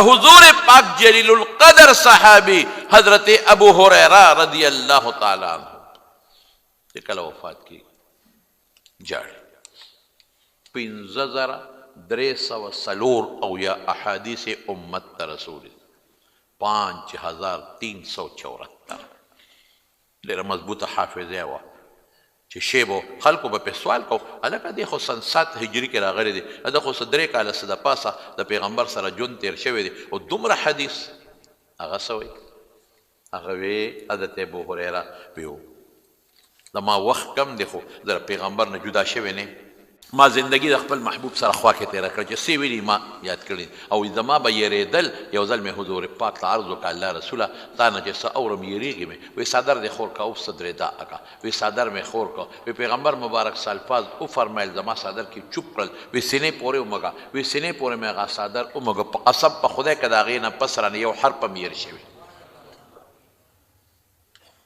د حضور پاک جلیل القدر صحابی حضرت ابو هریرہ رضی اللہ تعالی عنہ چې کله وفات کی جاړي 15,304 او یا احادیث امت رسول 5,374 ډېره مضبوطه حافظه وه چې شیبو خلکو به پې سوال کو هلکه دی خو سن 7 هجري کې راغلی دی دا خو څه 3 کاله څه د پاسه د پیغمبر سره ژوند تېر شوی دی او دومره حدیث هغه څه وایي هغه وی حضرت ابو هریره ویو زما وخت کم دی خو د پیغمبر نه جدا شوی نه ما زندگی د خپل محبوب سره خوا کې تېره کړه چې څه ویلي ما یاد کړي او زما به یېرېدل یو ځل مې حضور پاک ته عرض وکړه الله رسوله تا نه چې څه اورم یېرېږي مې وی صدر دې خور کا اوف صدرېدا اکا وی صدر مې خور کا وی پیغمبر مبارک سه الفاظ وفرمیل زما صدر کې چوپ کړل وی سینې پورې ومږه وی سینې پورې مې هغه صدر ومږه په قسم په خدای که د هغې نه پس رانه یو حرف هم یېر شوي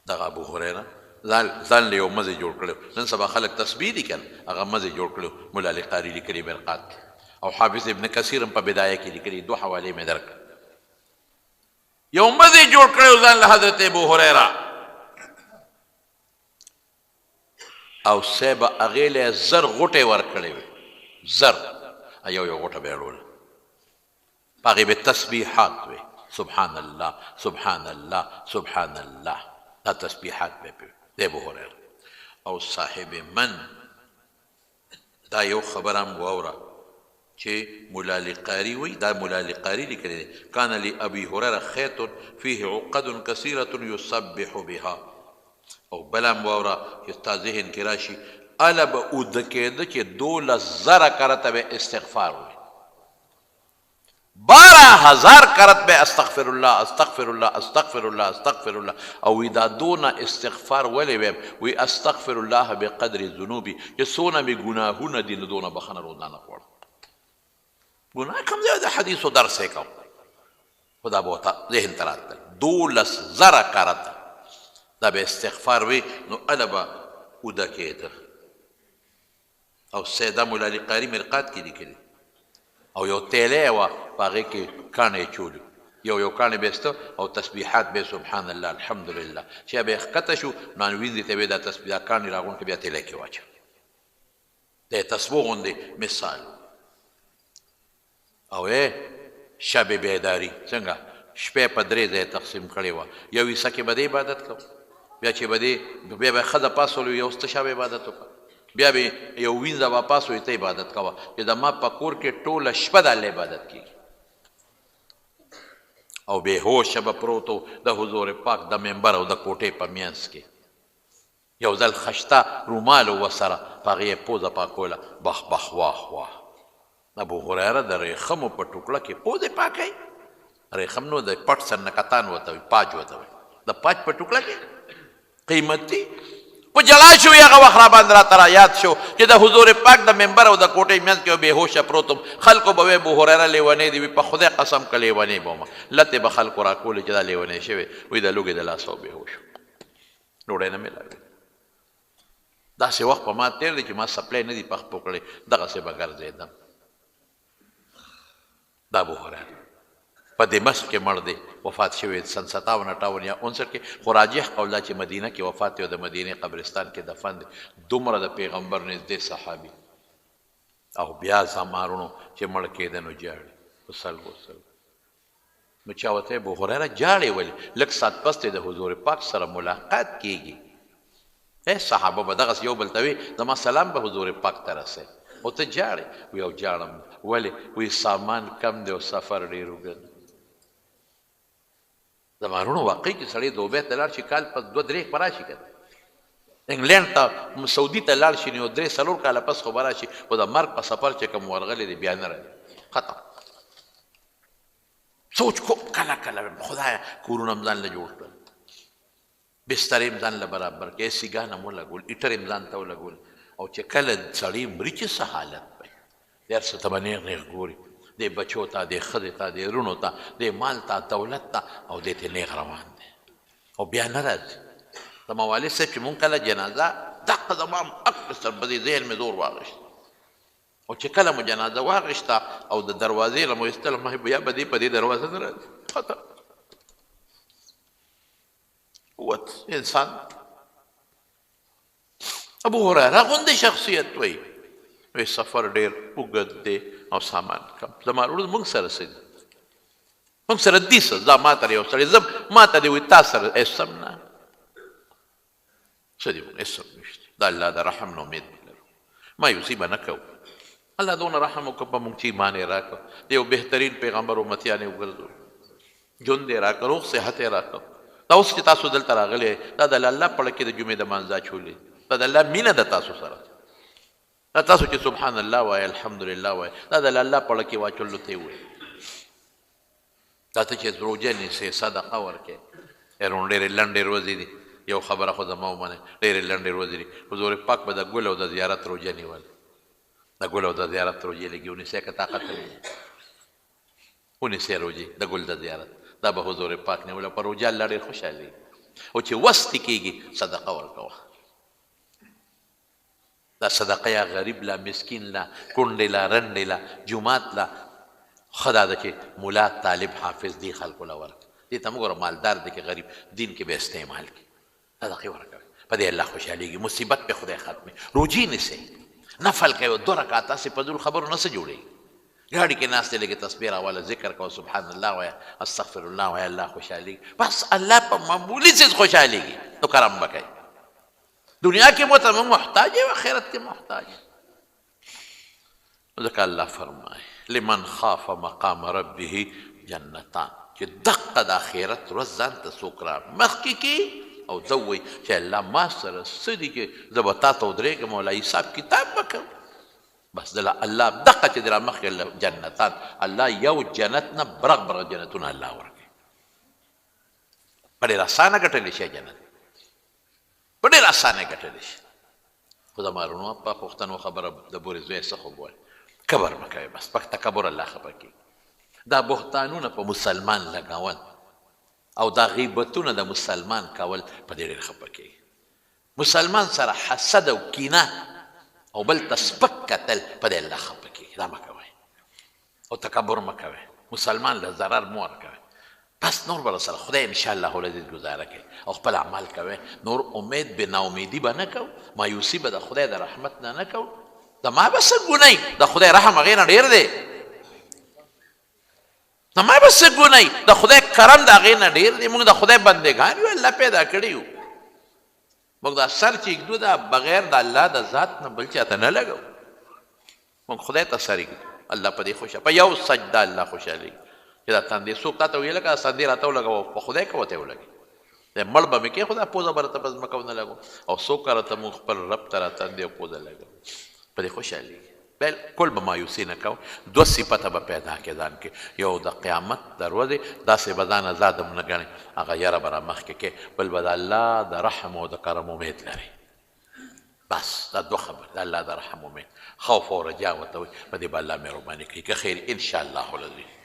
دغه ابو هریره ځان له یو مزې جوړ کړی نن سبا خلک تسبیح دي که نه هغه مزې جوړ کړی ملا علي قاري لیکلي مرقات او حافظ ابن کثیر هم په بدایه کې لیکلي 2 حوالې مې درکړه یو مزې جوړ کړی ځان له حضرت ابو هریره او صاحب هغې له 1000 غوټې ورکړې وې 1000 یو غوټه به یې وړوله په هغې به تسبیحات وې سبحان الله سبحان الله سبحان الله دا تسبیحات به پې د ابو هریره او صاحب من دا یو خبر هم واوره چې مولا علي قاري وایي دا مولا علي قاري لیکلی دی کان لابي هریره خیط فيه عقد کثیرة یسبح بها او بل هم واوره چې ستا ذهن کې راشي اله به اوده کېده چې 12,000 کرته به استغفار وایي 12,000 کرت به استغفر الله استغفر الله استغفر الله استغفر الله او دا دون استغفار ولې ویم وی استغفر الله بقدر ذنوبي چې څونه مې ګناهونه دي نو دونه بخښنه روزانه غواړم ګناه کم دی د حدیثو درس یې کوم خو دا به ورته ذهن ته راتلل 12,000 کرته دا به استغفار وي نو اله به اوده کېده او سیده مولا علي قاري مرقات کې لیکلي او یو تیلی وه په هغې کې کاڼه یې چولي یو کاڼې به ایسته او تسبیحات به سبحان الله الحمدلله چې به یې ښکته شو نو وینځې ته به دا تسبیح دا کاڼې راغونډ کړه بیا تیلی کې واچوه د تسبو غوندې مثال او شب بیداري څنګه شپې په 3 ځایه تقسیم کړې وه یو حصه کې به د عبادت کوو بیا چې به بیا به ښځه پاسولو یو څه شب عبادت وکړه بیا به یو وینځه واپس وي ته عبادت کوه چې د ما په کور کې ټوله شپه د الله عبادت کېږي او بېهوشه به پروت و د حضور پاک د منبر او د کوټې په منځ کې یو ځل خشته رومال ورسره په هغې یې پوزه پاکوله بخ بخ واه واه ابو هریره د ریخمو په ټوکړه کې پوزې پاکوي ریخم نو د پټ سر نه کتان ورته وي پاج ورته وي د پاج په ټوکړه کې قیمتي په جلا شو هغه وخت را باندې راته را یاد شو چې د حضور پاک د منبر او د کوټې منځ کې بېهوشه پروت وم خلکو به وی ابو هریره لیونی دی په خدای قسم که لیونی به ومه لتې به خلکو راکولې چې دا لیونی شوی وی د لوږې د لاسه او بېهوش ډوډۍ نه میلاوي داسې وخت په ما تېر دی چې ما سپلی نه دي پخپو کړی دغسې به ګرځېدم دا ابو هریره په دمشق کې مړ دی وفات شوی سن 57 یا 59 کې خو راجح قول دا چې مدینه کې وفات دی او د مدینې قبرستان کې دفن دی دومره د پیغمبر نږدې صحابي او بیا زمارونو چې مړ کېده نو جاړي وسلګو نو چا ورته ابو هریره جاړې ولې لږ ساعت پس د حضور پاک سره ملاقات کېږي صحابه به دغسې یو بل ته وي زما سلام به حضور پاک ته رسوي او ته جاړې وی او جاړم ولې وی سامان کم دی او سفر ډېر اوږد زمانونو واقعي چې سړی دوبۍ ته لاړ شي کال پس 2-3 به راشي که انګلینډ ته سعودي ته لاړ شي نو 3-4 کاله پس خو به راشي خو د مرګ په سفر چې کوم ورغلی دی بیا نه راځي ختم سوچ کو کله کله خدایه کورونه هم ځان له جوړ کړل بسترې هم ځان له برابر کې سیګان هم ولګول ایټر هم ځان ته ولګول او چې کله سړی مري چې څه حالت وي د هر څه ته به نیغ نیغ ګوري د بچو ته د ښځې ته د رونو ته د مال ته دولت ته او دې ته نیغ روان دی او بیا نه راځي زما والد صاحب چې مونږ کله جنازه دقه زما هم اکثر په دې ذهن مې زور واغېست او چې کله مو جنازه واغشته او د دروازې له مو ایستله مخې بیا به دې په دې دروازه نه راځي ختم ووت انسان ابو هريره غوندې شخصیت وی سفر ډېر اوږد دی او سامان کم زما وروڼو موږ سره څه دي موږ سره دي څه دا ما ته یو سړی زه ما ته دې وایي تا سره اسم نه څه دي موږ اسم نشته د الله د رحم نه امید لرو مایوسي به نه کوو الله دونه رحم وکړه په موږ چې ایمان یې راکړه د یو بهترین پیغمبر امتیان یې وګرځو ژوند یې راکړه روغ صحت یې راکړه دا اوس چې تاسو دلته راغلی دا د الله په کې د جمعې د مانځه چولې دا د الله مینه د تاسو سره دا تاسو چې سبحان الله وایي الحمدلله وایي دا د الله په کې واچولو ته یې وایي دا ته چې روژه نیسې صدقه ورکړې یارو ډېرې لنډې ورځې دي یو خبره خو زما ومنئ ډېرې لنډې ورځې دي حضور پاک به د ګل او د زیارت روژه نیول د ګل او د زیارت روژې لګي ونیسئ که طاقت لري ونیسئ روژې د ګل د زیارت دا به حضور پاک نیول په روژه الله ډېر خوشحالېږي او چې وستې کېږي صدقه ورکوه دا صدقه یا غریب لا مسکین لا کونډې لا رنډې لا جومات لا ښه دا ده چې ملا طالب حافظ دې خلکو له ورکړه دې ته مه ګوره مالدار دی که غریب دین کې به استعمال کړي صدقې ورکوئ په دې الله خوشحالېږي مصیبت پې خدای ختمي روجې نیسئ نفل کوي 2 رکعات هسې په دور خبرو نه څه جوړېږي ګاډي کې ناست دی لږې تسبیح راواله ذکر کوه سبحان الله وایه استغفر الله وایه الله خوشحالېږي بس الله په معمولي څیز خوشحالېږي نو کرم به کوي دنیا کې مو ته موږ محتاج یو آخرت کې محتاج ځکه الله فرمایي لمن خاف مقام ربه جنتان چې دقه د آخرت ورځ ځان ته څوک را مخکې کړي او ده وایي چې الله ما سره څه دي چې زه به تا ته ودرېږم او حساب کتاب به کوم بس الله دقه چې د را مخکې جنتان الله یو جنت نه برغ برغ جنتونه الله ورکوي په ډېر اسانه ګټلی شي جنت په ډېر اسانه ګټلی شي خو زما وروڼو په پښتنو خبره د بورې زوی څه خو ووایي کبر مه کوئ بس پک تکبر الله خفه کړي دا بهتانونه په مسلمان لګول او دا غیبتونه د مسلمان کول په دې ډېر خفه کېږي مسلمان سره حسد او کینه او بل ته سپک کتل په دې الله خفه کېږي دا مه کوئ او تکبر مه کوئ مسلمان له ضرر مه ورکوئ بس نور به سره خدای انشاءالله العزیز ګزاره کوي او خپل اعمال کوئ نور امید به ناامیدي به نه کوو مایوسي به د خدای د رحمت نه نه کوو د ما به څه ګنی د خدای رحم هغې نه ډېر دی د ما به څه ګنی د خدای کرم د هغې نه ډېر دی موږ د خدای بندګان یو الله پیدا کړي یو موږ دا سر چې ږدو دا بغیر د الله د ذات نه بل چاته نه لګو موږ خدای ته سر ږدو الله په دې خوشحاله په یو سجده الله خوشحالېږي چې دا تندې څوک تا ته ویله که تندې راته ولګوه په خدای که ورته ولګي مړ به مې کې خو دا پوزه به راته په ځمکه ونه لګو او څوک راته موږ خپل رب ته را تندې او پوزه لګو په دې خوشحالېږي بالکل به مایوسي نه کوو 2 صفته به پیدا کړي ځان کې یو د قیامت د ورځې داسې به ځان ازاد هم نه ګڼي هغه یره به را مخکې کې بل به د الله د رحم او د کرم امید لري بس دا 2 خبرې د الله د رحم امید خوف او رجا ورته وایي په دې به الله مهرباني کوي که خیر انشاءالله العزیز